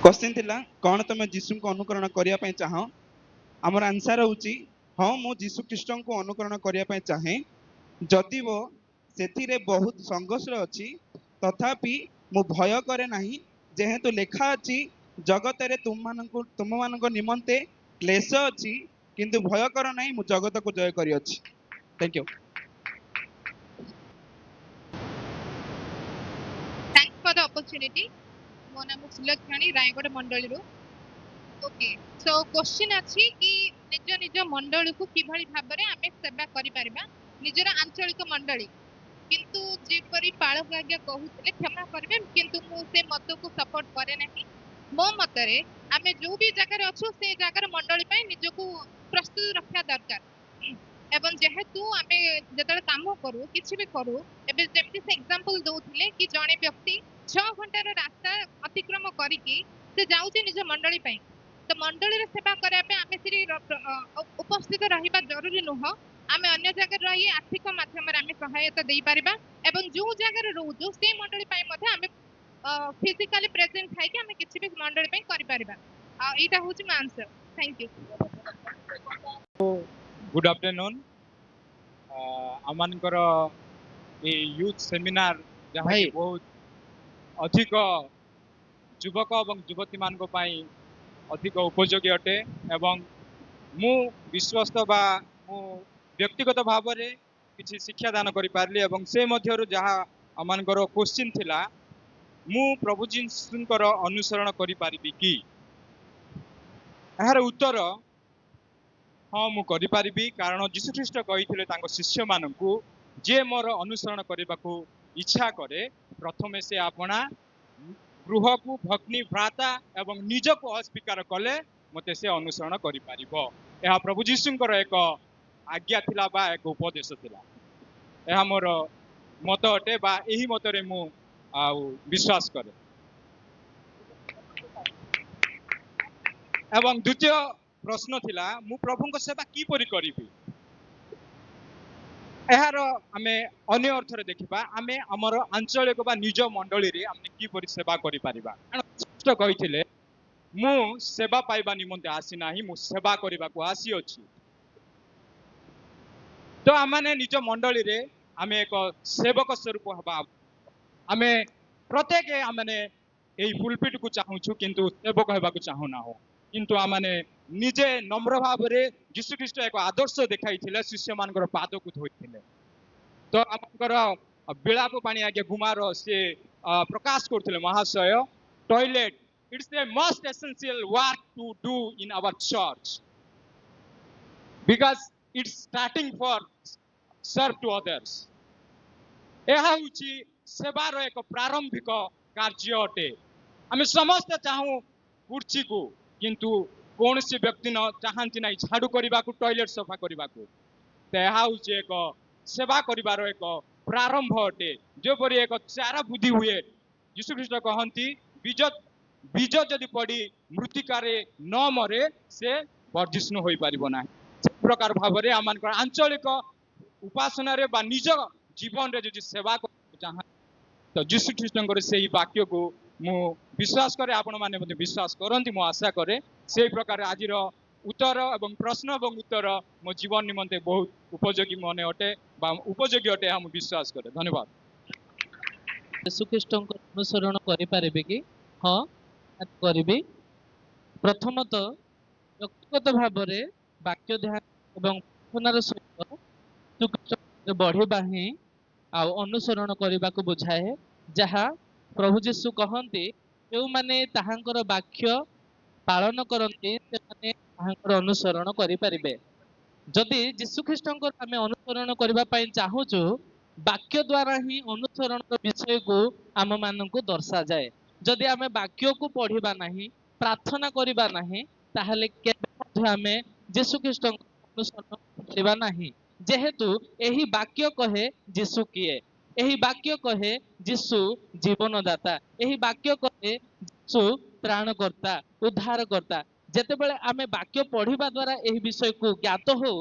Question थिला कौन तुम जीसु को अनुकरण करिया पय चाहो हमर आंसर होची हां मु जीसु ख्रीस्ट को अनुकरण करिया पय चाहे जदि वो सेथिरे बहुत संघर्ष अछि तथापि मु भय करे नाही जेहेतु लेखा अछि जगत रे तुम मानको निमंते क्लेश अछि किंतु भय कर नाही मु जगत को जय करी अछि। Thank you. Thanks for the opportunity. ମୋ ନାମ ସୁଲକ୍ଷଣୀ ରାୟଗଡ଼ ମଣ୍ଡଳୀରୁ। ଓକେ, ସୋ କ୍ୱେଶ୍ଚିନ୍ ଅଛି କି ନିଜ ନିଜ ମଣ୍ଡଳୀକୁ କିଭଳି ଭାବରେ ଆମେ ସେବା କରିପାରିବା, ନିଜର ଆଞ୍ଚଳିକ ମଣ୍ଡଳୀ। କିନ୍ତୁ ଯେପରି ପାଳକ ଆଜ୍ଞା କହୁଥିଲେ, କ୍ଷମା କରିବେ କିନ୍ତୁ ମୁଁ ସେ ମତକୁ ସପୋର୍ଟ କରେ ନାହିଁ। ମୋ ମତରେ ଆମେ ଯୋଉ ବି ଜାଗାରେ ଅଛୁ ସେ ଜାଗାର ମଣ୍ଡଳୀ ପାଇଁ ନିଜକୁ ପ୍ରସ୍ତୁତ ରଖିବା ଦରକାର। ଏବଂ ଯେହେତୁ ଆମେ ଯେତେବେଳେ କାମ କରୁ କିଛି ବି କରୁ, ଏବେ ଯେମିତି ସେ ଏକ୍ସାମ୍ପଲ ଦଉଥିଲେ କି ଜଣେ ବ୍ୟକ୍ତି 6 ଘଣ୍ଟାର ରାସ୍ତା ଅତିକ୍ରମ କରିକି ସେ ଯାଉଛି ନିଜ ମଣ୍ଡଳୀ ପାଇଁ, ତ ମଣ୍ଡଳୀର ସେବା କରିବା ପାଇଁ ଆମେ ସେଠି ଉପସ୍ଥିତ ରହିବା ଜରୁରୀ ନୁହଁ। ଆମେ ଅନ୍ୟ ଜାଗାରେ ରହି ଆର୍ଥିକ ମାଧ୍ୟମରେ ଆମେ ସହାୟତା ଦେଇପାରିବା ଏବଂ ଯୋଉ ଜାଗାରେ ରହୁଛୁ ସେ ମଣ୍ଡଳୀ ପାଇଁ ମଧ୍ୟ ଆମେ ଫିଜିକାଲି ପ୍ରେଜେଣ୍ଟ ଥାଇକି ଆମେ କିଛି ବି ମଣ୍ଡଳୀ ପାଇଁ କରିପାରିବା। ଆଉ ଏଇଟା ହଉଛି ମୋ answer. Thank you. Good afternoon आमनकर यूथ सेमिनार जहाँ कि बहुत अधिक युवक और युवती मान अधिक उपयोगी अटे एवं मु विश्वस्त बा मु व्यक्तिगत भाव में किसी शिक्षा दान करि पारली एवं से मध्यरु जहाँ आमनकर क्वेश्चन थिला मु प्रभु जीशुंकर अनुसरण करि पारिबि कि यार उत्तर हाँ मु करि पारिबि कारण जीशु ख्रीष्ट कहिथिले तांको शिष्य माननकु जे मोर अनुसरण करबाकू इच्छा करे प्रथमे से आपना गृह को भग्नि भ्राता एवं निज को अस्वीकार कले मते से अनुसरण करि पारिबो। यह प्रभु जीशुंकर एक आज्ञा थिला बा एक उपदेश थिला। यह मोर मत अटे बा एही मतरे मु विश्वास करे। एवं द्वितीय प्रश्न थिला मु प्रभुଙ୍କ सेवा किपरि करिबि। यार आमे अन्य अर्थरे देखिबा आमे हमर आंचलिक बा निज मंडली रे आमे किपरि सेवा करि पारिबा। श्रेष्ठ कहिथिले मु सेवा पाइबा निमंते आसी नाही मु सेवा करिबा को आसी अछि। तो आमाने निज मंडली रे आमे एक सेवक स्वरूप हबा। आमे प्रत्येक आमाने एई पुलपिट को चाहूछु किंतु सेवक हेबा को चाहू ना हो किंतु आमाने निजे नम्र भाव में जीशु ख्रीष्ट एक आदर्श देखाई शिष्य मान पाद को धोई। तो आमकर बिलाप पानी आगे गुमार से प्रकाश करते महाशय toilet it's a most essential work to do in our church because it's starting for serve to others. यह हूँ सेवार एक प्रारंभिक कार्य अटे। आम समस्त चाहूँ कुर्सी को किंतु कौन सी व्यक्ति न चाहती ना झाड़ू करने को टॉयलेट सफा करने को। तो यह हूँ एक सेवा करिवार एक प्रारंभ अटे जोपरि एक चारा बुद्धि हुए यीशु ख्रीष्ट कहती बीज बीज जदि पड़ी मृत्तिकार न मरे से वर्धिष्णु हो पारना। प्रकार भाव में आम आंचलिक उपासना बा निज जीवन रे जो सेवा चाह तो यीशु ख्रीष्ट से ही वाक्य को मु विश्वास करे आपण माने विश्वास करती मु आशा करे से प्रकार आज उत्तर एवं प्रश्न एवं उत्तर मो जीवन निमंते बहुत उपयोगी मन अटे उपयोगी अटे हम विश्वास करे। धन्यवाद। यीशु ख्रीष्ट अनुसरण करें कि हाँ करी। प्रथमतः व्यक्तिगत भाव में वाक्य ध्यान एवं प्रार्थनार सहित बढ़िबा ही अनुसरण करने को बुझाए जहाँ प्रभु जीशु कहते जो माने ताहांकर वाक्य पालन करते अनुसरण करें। जदि जीशु ख्रीष्ट आम अनुसरण करने चाहूँ वाक्य द्वारा ही अनुसरण विषय को आम मान को दर्शा जाए। जदि आम वाक्य को पढ़ा ना प्रार्थना करवा ना आम जीशु ख्रीष्ट अनुसरण करवा ना जेहेतु यही वाक्य कहे जीशु किए यही वाक्य कहे जीशु जीवनदाता यही वाक्य कहे जीशु प्राणकर्ता उद्धारकर्ता। जेतेबेले आमे वाक्य पढ़िबा द्वारा यही विषय को ज्ञात हो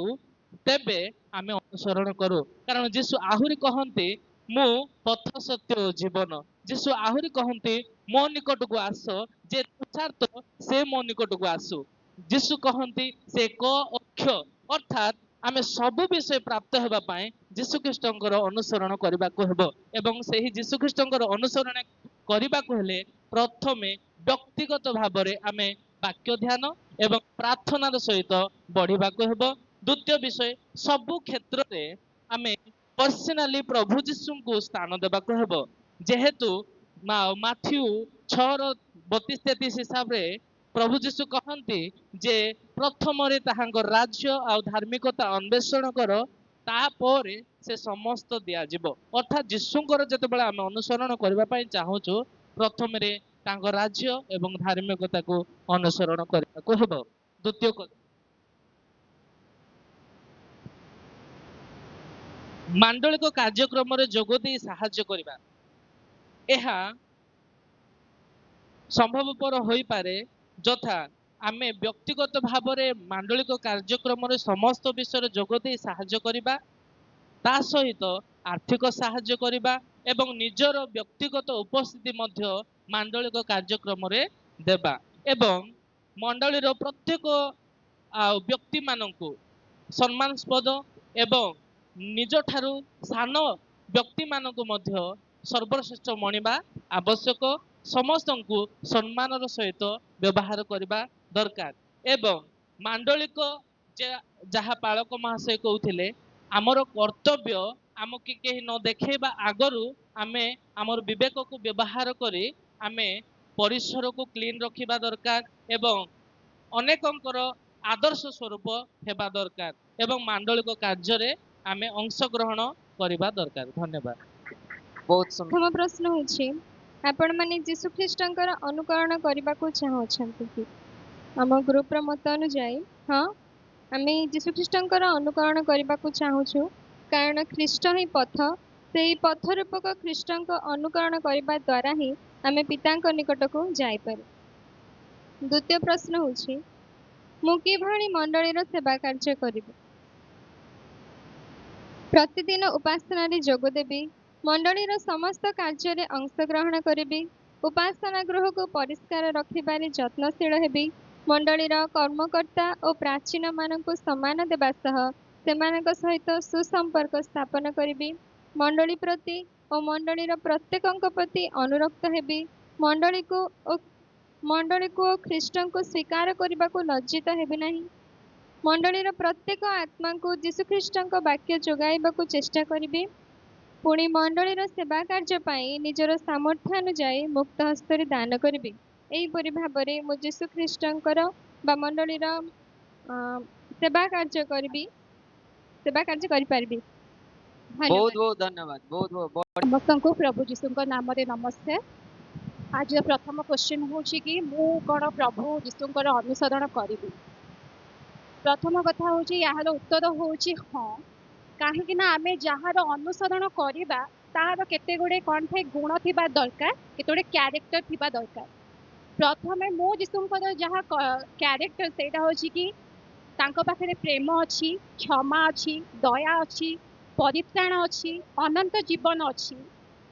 तेबे आमे अनुसरण करू। कारण जीशु आहुरी कहते मु पथ सत्य जीवन। जीशु आहुरी कहते ମୋ ନିକଟକୁ ଆସ, ଯେ ତୁଷାର୍ଥ ସେ ମୋ ନିକଟକୁ ଆସୁ। ଯୀଶୁ କହନ୍ତି ସେ କ ଅକ୍ଷ, ଅର୍ଥାତ୍ ଆମେ ସବୁ ବିଷୟ ପ୍ରାପ୍ତ ହେବା ପାଇଁ ଯୀଶୁ ଖ୍ରୀଷ୍ଟଙ୍କର ଅନୁସରଣ କରିବାକୁ ହେବ। ଏବଂ ସେହି ଯୀଶୁ ଖ୍ରୀଷ୍ଟଙ୍କର ଅନୁସରଣ କରିବାକୁ ହେଲେ ପ୍ରଥମେ ବ୍ୟକ୍ତିଗତ ଭାବରେ ଆମେ ବାକ୍ୟ ଧ୍ୟାନ ଏବଂ ପ୍ରାର୍ଥନାର ସହିତ ବଢିବାକୁ ହେବ। ଦ୍ୱିତୀୟ ବିଷୟ, ସବୁ କ୍ଷେତ୍ରରେ ଆମେ ପର୍ସନାଲି ପ୍ରଭୁ ଯୀଶୁଙ୍କୁ ସ୍ଥାନ ଦେବାକୁ ହେବ। ଯେହେତୁ ମାଥ୍ୟୁ 6:32-33 ହିସାବରେ ପ୍ରଭୁ ଯୀଶୁ କହନ୍ତି ଯେ ପ୍ରଥମରେ ତାହାଙ୍କ ରାଜ୍ୟ ଆଉ ଧାର୍ମିକତା ଅନ୍ୱେଷଣ କର, ତାପରେ ସେ ସମସ୍ତ ଦିଆଯିବ। ଅର୍ଥାତ୍ ଯୀଶୁଙ୍କର ଯେତେବେଳେ ଆମେ ଅନୁସରଣ କରିବା ପାଇଁ ଚାହୁଁଛୁ, ପ୍ରଥମରେ ତାଙ୍କ ରାଜ୍ୟ ଏବଂ ଧାର୍ମିକତାକୁ ଅନୁସରଣ କରିବାକୁ ହେବ। ଦ୍ୱିତୀୟ କଥା, ମାଣ୍ଡଳିକ କାର୍ଯ୍ୟକ୍ରମରେ ଯୋଗ ଦେଇ ସାହାଯ୍ୟ କରିବା। ଏହା ସମ୍ଭବପର ହୋଇପାରେ, ଯଥା ଆମେ ବ୍ୟକ୍ତିଗତ ଭାବରେ ମାଣ୍ଡଳିକ କାର୍ଯ୍ୟକ୍ରମରେ ସମସ୍ତ ବିଷୟରେ ଯୋଗ ଦେଇ ସାହାଯ୍ୟ କରିବା, ତା ସହିତ ଆର୍ଥିକ ସାହାଯ୍ୟ କରିବା ଏବଂ ନିଜର ବ୍ୟକ୍ତିଗତ ଉପସ୍ଥିତି ମଧ୍ୟ ମାଣ୍ଡଳିକ କାର୍ଯ୍ୟକ୍ରମରେ ଦେବା ଏବଂ ମଣ୍ଡଳୀର ପ୍ରତ୍ୟେକ ବ୍ୟକ୍ତିମାନଙ୍କୁ ସମ୍ମାନସ୍ପଦ ଏବଂ ନିଜଠାରୁ ସାନ ବ୍ୟକ୍ତିମାନଙ୍କୁ ମଧ୍ୟ ସର୍ବଶ୍ରେଷ୍ଠ ମଣିବା ଆବଶ୍ୟକ। ସମସ୍ତଙ୍କୁ ସମ୍ମାନର ସହିତ ବ୍ୟବହାର କରିବା ଦରକାର ଏବଂ ମାଣ୍ଡଳିକ ଯାହା ପାଳକ ମହାଶୟ କହୁଥିଲେ, ଆମର କର୍ତ୍ତବ୍ୟ ଆମକୁ କେହି ନ ଦେଖେଇବା ଆଗରୁ ଆମେ ଆମର ବିବେକକୁ ବ୍ୟବହାର କରି ଆମେ ପରିସରକୁ କ୍ଲିନ୍ ରଖିବା ଦରକାର ଏବଂ ଅନେକଙ୍କର ଆଦର୍ଶ ସ୍ୱରୂପ ହେବା ଦରକାର ଏବଂ ମାଣ୍ଡଳିକ କାର୍ଯ୍ୟରେ ଆମେ ଅଂଶଗ୍ରହଣ କରିବା ଦରକାର। ଧନ୍ୟବାଦ। ବହୁତ ସୁନ୍ଦର। ପ୍ରଥମ ପ୍ରଶ୍ନ ହେଉଛି, ଆପଣମାନେ ଯୀଶୁ ଖ୍ରୀଷ୍ଟଙ୍କର ଅନୁକରଣ କରିବାକୁ ଚାହୁଁଛନ୍ତି କି? ଆମ ଗ୍ରୁପର ମତ ଅନୁଯାୟୀ ହଁ, ଆମେ ଯୀଶୁ ଖ୍ରୀଷ୍ଟଙ୍କର ଅନୁକରଣ କରିବାକୁ ଚାହୁଁଛୁ, କାରଣ ଖ୍ରୀଷ୍ଟ ହିଁ ପଥ। ସେହି ପଥ ରୂପକ ଖ୍ରୀଷ୍ଟଙ୍କ ଅନୁକରଣ କରିବା ଦ୍ୱାରା ହିଁ ଆମେ ପିତାଙ୍କ ନିକଟକୁ ଯାଇପାରୁ। ଦ୍ୱିତୀୟ ପ୍ରଶ୍ନ ହେଉଛି, ମୁଁ କିଭଳି ମଣ୍ଡଳୀର ସେବା କାର୍ଯ୍ୟ କରିବି? ପ୍ରତିଦିନ ଉପାସନାରେ ଯୋଗ ଦେବି, ମଣ୍ଡଳୀର ସମସ୍ତ କାର୍ଯ୍ୟରେ ଅଂଶଗ୍ରହଣ କରିବି, ଉପାସନା ଗୃହକୁ ପରିଷ୍କାର ରଖିବାରେ ଯତ୍ନଶୀଳ ହେବି, ମଣ୍ଡଳୀର କର୍ମକର୍ତ୍ତା ଓ ପ୍ରାଚୀନମାନଙ୍କୁ ସମ୍ମାନ ଦେବା ସହ ସେମାନଙ୍କ ସହିତ ସୁସମ୍ପର୍କ ସ୍ଥାପନ କରିବି, ମଣ୍ଡଳୀ ପ୍ରତି ଓ ମଣ୍ଡଳୀର ପ୍ରତ୍ୟେକଙ୍କ ପ୍ରତି ଅନୁରକ୍ତ ହେବି, ମଣ୍ଡଳୀକୁ ଓ ଖ୍ରୀଷ୍ଟଙ୍କୁ ସ୍ୱୀକାର କରିବାକୁ ଲଜ୍ଜିତ ହେବି ନାହିଁ, ମଣ୍ଡଳୀର ପ୍ରତ୍ୟେକ ଆତ୍ମାଙ୍କୁ ଯୀଶୁଖ୍ରୀଷ୍ଟଙ୍କ ବାକ୍ୟ ଯୋଗାଇବାକୁ ଚେଷ୍ଟା କରିବି, ପୁଣି ମଣ୍ଡଳୀର ସେବା କାର୍ଯ୍ୟ ପାଇଁ ନିଜର ସାମର୍ଥ୍ୟ ଅନୁଯାୟୀ ମୁକ୍ତ ହସ୍ତରେ ଦାନ କରିବି। ଏହିପରି ଭାବରେ ମୁଁ ଯୀଶୁଖ୍ରୀଷ୍ଟଙ୍କର ବା ମଣ୍ଡଳୀର ସେବା କାର୍ଯ୍ୟ କରିପାରିବି। ବହୁତ ବହୁତ ଧନ୍ୟବାଦ। ବହୁତ ବହୁତ ସମସ୍ତଙ୍କୁ ପ୍ରଭୁ ଯୀଶୁଙ୍କ ନାମରେ ନମସ୍କାର। ଆଜିର ପ୍ରଥମ କ୍ୱେଶ୍ଚିନ୍ ହେଉଛି କି ମୁଁ କ'ଣ ପ୍ରଭୁ ଯୀଶୁଙ୍କର ଅନୁସରଣ କରିବି? ପ୍ରଥମ କଥା ହେଉଛି, ଏହାର ଉତ୍ତର ହେଉଛି ହଁ। କାହିଁକି ନା ଆମେ ଯାହାର ଅନୁସରଣ କରିବା ତାହାର କେତେ ଗୁଡ଼ିଏ କ'ଣ ଥାଏ ଗୁଣ ଥିବା ଦରକାର, କେତେ ଗୁଡ଼ିଏ କ୍ୟାରେକ୍ଟର ଥିବା ଦରକାର। ପ୍ରଥମେ ମୁଁ ଯୀଶୁଙ୍କର ଯାହା କ୍ୟାରେକ୍ଟର ସେଇଟା ହେଉଛି କି ତାଙ୍କ ପାଖରେ ପ୍ରେମ ଅଛି, କ୍ଷମା ଅଛି, ଦୟା ଅଛି, ପରିତ୍ରାଣ ଅଛି, ଅନନ୍ତ ଜୀବନ ଅଛି।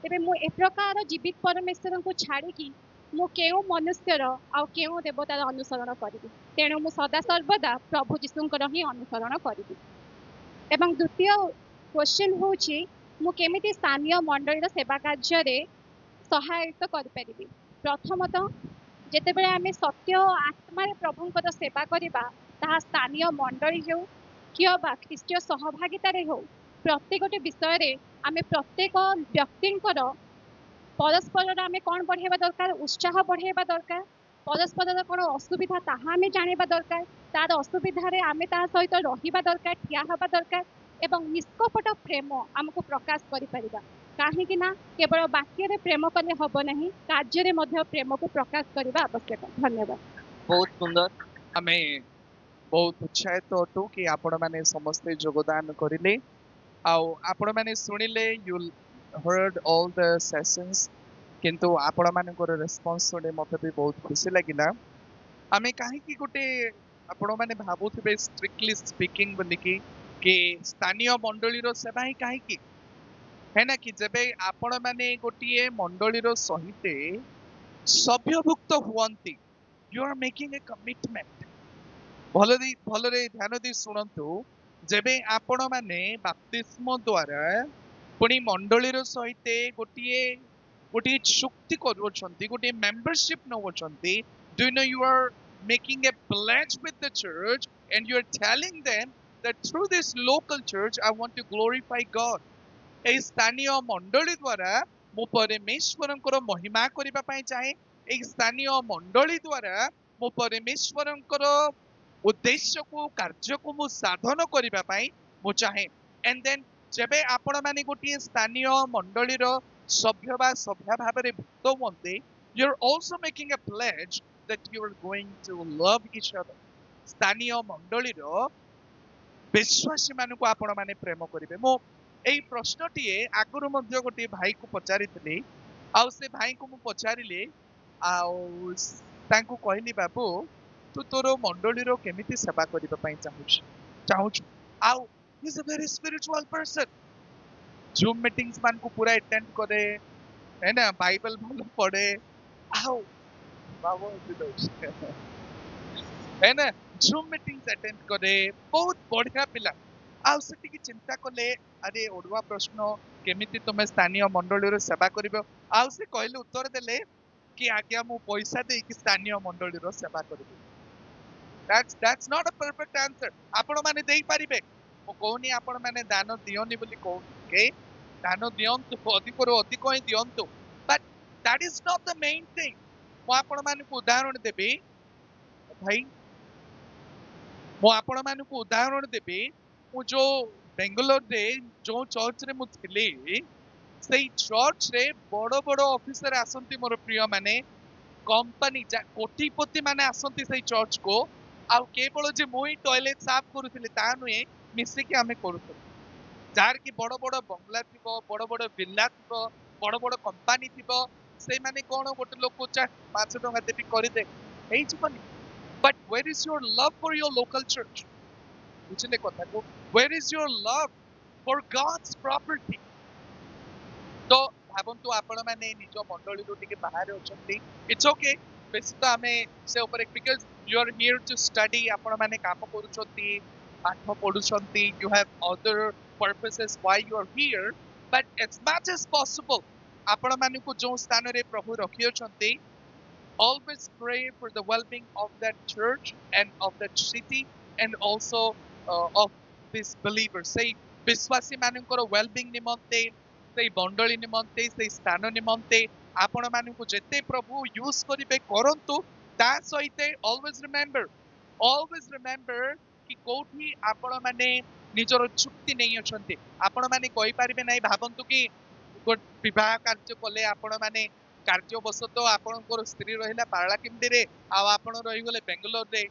ତେବେ ମୁଁ ଏ ପ୍ରକାର ଜୀବିତ ପରମେଶ୍ୱରଙ୍କୁ ଛାଡ଼ିକି ମୁଁ କେଉଁ ମନୁଷ୍ୟର ଆଉ କେଉଁ ଦେବତାର ଅନୁସରଣ କରିବି? ତେଣୁ ମୁଁ ସଦାସର୍ବଦା ପ୍ରଭୁ ଯୀଶୁଙ୍କର ହିଁ ଅନୁସରଣ କରିବି। ଏବଂ ଦ୍ୱିତୀୟ କ୍ୱେଶ୍ଚିନ୍ ହେଉଛି, ମୁଁ କେମିତି ସ୍ଥାନୀୟ ମଣ୍ଡଳୀର ସେବା କାର୍ଯ୍ୟରେ ସହାୟତା କରିପାରିବି? ପ୍ରଥମତଃ, ଯେତେବେଳେ ଆମେ ସତ୍ୟ ଓ ଆତ୍ମାରେ ପ୍ରଭୁଙ୍କର ସେବା କରିବା, ତାହା ସ୍ଥାନୀୟ ମଣ୍ଡଳୀ ହେଉ କିମ୍ବା ଖ୍ରୀଷ୍ଟୀୟ ସହଭାଗିତାରେ ହେଉ, ପ୍ରତ୍ୟେକଟି ବିଷୟରେ ଆମେ ପ୍ରତ୍ୟେକ ବ୍ୟକ୍ତିଙ୍କର ପରସ୍ପରର ଆମେ କ'ଣ ବଢ଼ାଇବା ଦରକାର? ଉତ୍ସାହ ବଢ଼ାଇବା ଦରକାର। ପରସ୍ପରର କ'ଣ ଅସୁବିଧା ତାହା ଆମେ ଜାଣିବା ଦରକାର। ତାର ଅସୁବିଧାରେ ଆମେ ତା ସହିତ ରହିବା ଦରକାର, ଠିଆ ହେବା ଦରକାର ଏବଂ ନିଷ୍କପଟ ପ୍ରେମ ଆମକୁ ପ୍ରକାଶ କରିପାରିବା। କାହିଁକି ନା କେବଳ ବାକ୍ୟରେ ପ୍ରେମ କଲେ ହେବ ନାହିଁ, କାର୍ଯ୍ୟରେ ମଧ୍ୟ ପ୍ରେମକୁ ପ୍ରକାଶ କରିବା ଆବଶ୍ୟକ। ଧନ୍ୟବାଦ। ବହୁତ ସୁନ୍ଦର। ଆମେ ବହୁତ ଉତ୍ସାହିତ ଅଟୁ କି ଆପଣମାନେ ସମସ୍ତେ ଯୋଗଦାନ କରିଲେ ଆଉ ଆପଣମାନେ ଶୁଣିଲେ, you heard all the sessions, କିନ୍ତୁ ଆପଣମାନଙ୍କର ରେସ୍ପନ୍ସ ଶୁଣି ମୋତେ ବି ବହୁତ ଖୁସି ଲାଗିଲା। ଆମେ କାହିଁକି ଗୋଟେ ଆପଣମାନେ ଭାବୁଥିବେ ଷ୍ଟ୍ରିକ୍ଟଲି ସ୍ପିକିଂ ବୋଲିକି କି ସ୍ଥାନୀୟ ମଣ୍ଡଳୀର ସେବା ହିଁ କାହିଁକି है ना कि जब आपण माने गोटे मंडलीर सहित ସଭ୍ୟଭୁକ୍ତ ହୁଅନ୍ତି। You are making a commitment. ଭଲରେ ଧ୍ୟାନ ଦେଇ ଶୁଣନ୍ତୁ। ଯେବେ ଆପଣ ମାନେ ବାପ୍ତିସ୍ମ ଦ୍ୱାରା ପୁଣି ମଣ୍ଡଳୀର ସହିତ ଗୋଟିଏ ଗୋଟିଏ ଚୁକ୍ତି କରୁଅଛନ୍ତି, ଗୋଟିଏ ମେମ୍ବରशिप ନେଉଅଛନ୍ତି, do you know you are making a pledge with the church and you are telling them that through this local church I want to glorify God. এই ସ୍ଥାନୀୟ ମଣ୍ଡଳୀ ଦ୍ୱାରା ମୁଁ ପରମେଶ୍ୱରଙ୍କର ମହିମା କରିବା ପାଇଁ ଚାହେଁ। এই ସ୍ଥାନୀୟ ମଣ୍ଡଳୀ ଦ୍ୱାରା ମୁଁ ପରମେଶ୍ୱରଙ୍କର ଉଦ୍ଦେଶ୍ୟକୁ କାର୍ଯ୍ୟକୁ ମୁଁ ସାଧନ କରିବା ପାଇଁ ମୁଁ ଚାହେଁ। and then ଯେବେ ଆପଣ ମାନେ ଗୋଟିଏ ସ୍ଥାନୀୟ ମଣ୍ଡଳୀର ସଭ୍ୟ ବା ସଭ୍ୟା ଭାବରେ ଭୁକ୍ତ ହୁଅନ୍ତି, you are also making a pledge that you are going to love each other. ସ୍ଥାନୀୟ ମଣ୍ଡଳୀର ବିଶ୍ୱାସୀ ମାନଙ୍କୁ ଆପଣ ମାନେ ପ୍ରେମ କରିବେ। ମୁଁ ଏଇ ପ୍ରଶ୍ନଟିଏ ଆଗରୁ ମଧ୍ୟ ଗୋଟିଏ ଭାଇକୁ ପଚାରିଥିଲି, ଆଉ ସେ ଭାଇଙ୍କୁ ମୁଁ ପଚାରିଲି, ଆଉ ତାଙ୍କୁ କହିଲି, ବାବୁ ତୁ ତୋର ମଣ୍ଡଳୀର କେମିତି ସେବା କରିବା ପାଇଁ ଚାହୁଁଛୁ? ଆଉ he is a very spiritual person. Zoom meetings ମାନଙ୍କୁ ପୁରା ଆଟେଣ୍ଡ କରେ, है ना, ବାଇବଲ ଭଲ ପଢେ, ଆଉ ବାବୁ है ना, ଜୁମ୍ ମିଟିଂସ୍ ଆଟେଣ୍ଡ କରେ, ବହୁତ ବଢିଆ ପିଲା। ଆଉ ସେ ଟିକେ ଚିନ୍ତା କଲେ, ଆରେ ଓଡୁଆ ପ୍ରଶ୍ନ, କେମିତି ତମେ ସ୍ଥାନୀୟ ମଣ୍ଡଳୀର ସେବା କରିବ? ଆଉ ସେ କହିଲେ, ଉତ୍ତର ଦେଲେ କି ଆଜ୍ଞା ମୁଁ ପଇସା ଦେଇକି ସ୍ଥାନୀୟ ମଣ୍ଡଳୀର ସେବା କରିବି। That's not a perfect answer. ଆପଣ ମାନେ ଦେଇପାରିବେ, ମୁଁ କହୁନି ଆପଣ ମାନେ ଦାନ ଦିଅନି ବୋଲି କହୁନି, okay? ଦାନ ଦିଅନ୍ତୁ, ଅଧିକରୁ ଅଧିକ ହିଁ ଦିଅନ୍ତୁ, but that is not the main thing. ମୁଁ ଆପଣ ମାନଙ୍କୁ ଉଦାହରଣ ଦେବି ଭାଇ, ମୁଁ ଆପଣ ମାନଙ୍କୁ ଉଦାହରଣ ଦେବି। ମୁଁ ଯୋଉ ବେଙ୍ଗାଲୋରରେ ଯୋଉ ଚର୍ଚ୍ଚରେ ମୁଁ ଥିଲି, ସେଇ ଚର୍ଚ୍ଚରେ ବଡ ବଡ ଅଫିସର ଆସନ୍ତି ମୋର ପ୍ରିୟ ମାନେ, କମ୍ପାନୀ କୋଟିପତି ମାନେ ଆସନ୍ତି ସେଇ ଚର୍ଚ୍ଚକୁ, ଆଉ କେବଳ ଯେ ମୁଁ ହିଁ ଟଏଲେଟ ସାଫ କରୁଥିଲି ତା ନୁହେଁ, ମିଶିକି ଆମେ କରୁଥିଲୁ। ଯାହାର କି ବଡ ବଡ ବଙ୍ଗଲା ଥିବ, ବଡ ବଡ ବିଲ୍ଲା ଥିବ, ବଡ ବଡ କମ୍ପାନୀ ଥିବ, ସେଇମାନେ କଣ ଗୋଟେ ଲୋକ 500 ଟଙ୍କା ଦେବି କରିଦେ, ହେଇଯିବନି। But where is your love for your local church? ବୁଝିଲେ କଥାକୁ? Where is your love for God's property? ତ ଭାବନ୍ତୁ ଆପଣ ମାନେ ନିଜ ମଣ୍ଡଳୀରୁ ଟିକେ ବାହାରେ ଅଛନ୍ତି, it's okay, ବେଶୀ ତ ଆମେ ସେ ଉପରେ, because you are here to study, ଆପଣ ମାନେ କାମ କରୁଛନ୍ତି, ପାଠ ପଢୁଛନ୍ତି, you have other purposes why you are here, but as much as possible ଆପଣ ମାନଙ୍କୁ ଯୋଉ ସ୍ଥାନରେ ପ୍ରଭୁ ରଖିଅଛନ୍ତି, always pray for the well-being of that church and of that city and also of these believers. ସେଇ ବିଶ୍ୱାସୀ ମାନଙ୍କର well-being ନିମନ୍ତେ, ସେଇ ମଣ୍ଡଳୀ ନିମନ୍ତେ, ସେଇ ସ୍ଥାନ ନିମନ୍ତେ ଆପଣ ମାନଙ୍କୁ ଯେତେ ପ୍ରଭୁ ୟୁଜ କରିବେ କରନ୍ତୁ। ତା ସହିତ always remember କି କୋଉଠି ଆପଣ ମାନେ ନିଜର ଚୁକ୍ତି ନେଇ ଅଛନ୍ତି। ଆପଣ ମାନେ କହିପାରିବେ ନାହିଁ, ଭାବନ୍ତୁ କି ବିବାହ କାର୍ଯ୍ୟ କଲେ ଆପଣ ମାନେ କାର୍ଯ୍ୟବଶତଃ ଆପଣଙ୍କର ସ୍ତ୍ରୀ ରହିଲା ପାରଳାଖେମୁଣ୍ଡିରେ ଆଉ ଆପଣ ରହିଗଲେ ବେଙ୍ଗାଲୋରରେ,